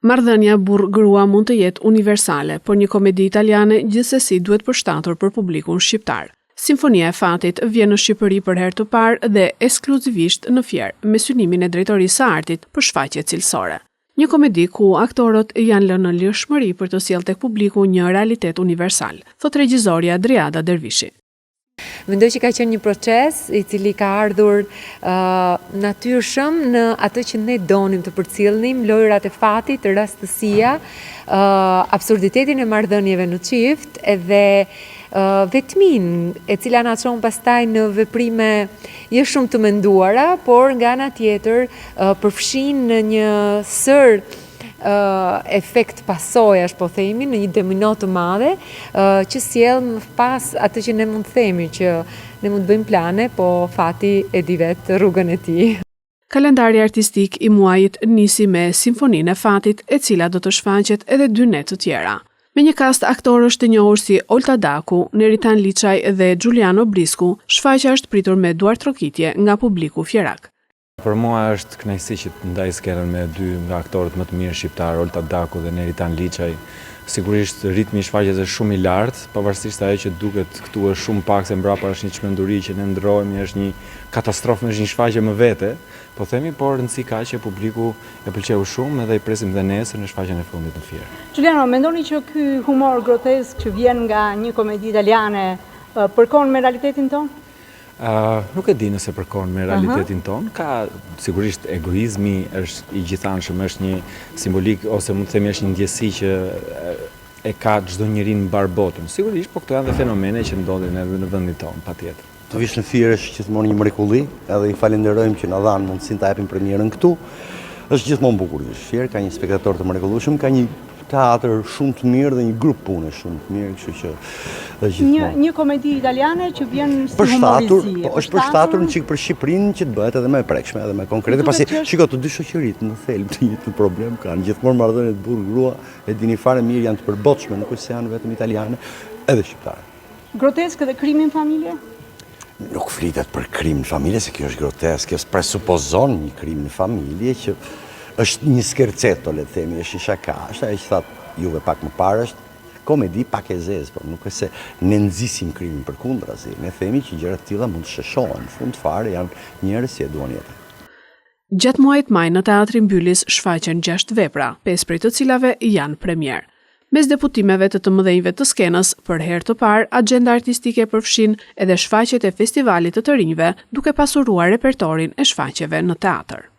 Marrëdhënia burr-grua mund të jetë universale, por një komedi italiane gjithsesi duhet përshtatur për publikun shqiptar. Sinfonia e Fatit vjen në Shqipëri për herë të parë dhe ekskluzivisht në Fier, me synimin e drejtorisë së artit për shfaqje cilësore. Një komedi ku aktorët janë lënë në lirshmëri për të sjellë tek publiku një realitet universal, thot regjizorja Adriada Dervishi. Mendoj që ka qenë një proces i cili ka ardhur natyrshëm në atë që ne donim të përcjellnim, lojrat e fatit, rastësia, absurditetin e marrëdhënieve në çift edhe vetmin e cila na çon pastaj në veprime jo shumë të menduara, por nga ana tjetër përfshin në një sër efekt pasojash, po themi, në një domino të madhe që sjell më pas atë që ne mund të themi që ne mund të bëjmë plane, po fati e di vetë rrugën e tij. Kalendari artistik i muajit nisi me Sinfoninë e Fatit, e cila do të shfaqet edhe 2 net të tjera. Me një kast aktorësh të njohur si Olta Daku, Neritan Liçaj dhe Giuliano Brisku, shfaqja është pritur me duar trokitje nga publiku fierak. Për mua është kënaqësi që të ndaj skenën me 2 nga aktorët më të mirë shqiptar, Olta Daku dhe Neritan Liçaj. Sigurisht ritmi i shfaqjes është shumë i lartë, pavarësisht ajo që duket këtu është shumë pak se mbrapa është një çmenduri që ne ndrohemi, është një katastrofë, është një shfaqje më vete, po themi, por rëndësi ka që publiku e pëlqeu shumë edhe i presim dhe nesër në shfaqjen e fundit në Fier. Giuliano, mendoni që ky humor grotesk që vjen nga një komedi italiane përkon me realitetin tonë? Nuk e di nëse përkon me realitetin ton, ka sigurisht egoizmi është i gjithanshëm, është një simbolik ose mund të themi është një ndjesi që e ka çdo njeri në mbar botën. Sigurisht, po këto janë dhe fenomene që ndodhin edhe në vendin ton, patjetër. Të vish në Fier është gjithmonë një mrekulli, edhe i falenderojmë që na dhanë mundësinë ta japim premierën këtu. Është gjithmonë bukur. Fier ka një spektator të mrekullueshëm, ka një teatr shumë të mirë dhe një grup pune shumë të mirë, kështu që është gjithmonë. Një komedi italiane që vjen si humorizi. Është përshtatur në çik për Shqipërinë që të bëhet edhe më e prekshme, edhe më konkrete, pasi shiko të dy shoqëritë në thelb të një problem kanë. Gjithmonë marrëdhëniet burr-grua e dini fare mirë janë të përbotshme, nuk është se janë vetëm italiane, edhe shqiptare. Grotesk dhe krimi në familje? Nuk flitet për krim në familje, se kjo është grotesk, kjo presupozon një krim në familje që është një skerceto, le të themi, është një shaka, është ajo që thatë juve pak më parë, është komedi pak e zezë, por nuk është se ne nxisim krimin përkundrazi, ne themi që gjërat të tilla mund të sheshohen, në fund fare janë njerëz që e duan jetën. Gjatë muajit maj në Teatrin Mbyllis shfaqen 6 vepra, 5 prej të cilave janë premier. Mes deputimeve të mëdhenjve të skenës, për herë të parë, agjenda artistike përfshin edhe shfaqjet e festivalit të rinjve, duke pasuruar repertorin e shfaqjeve në teatr.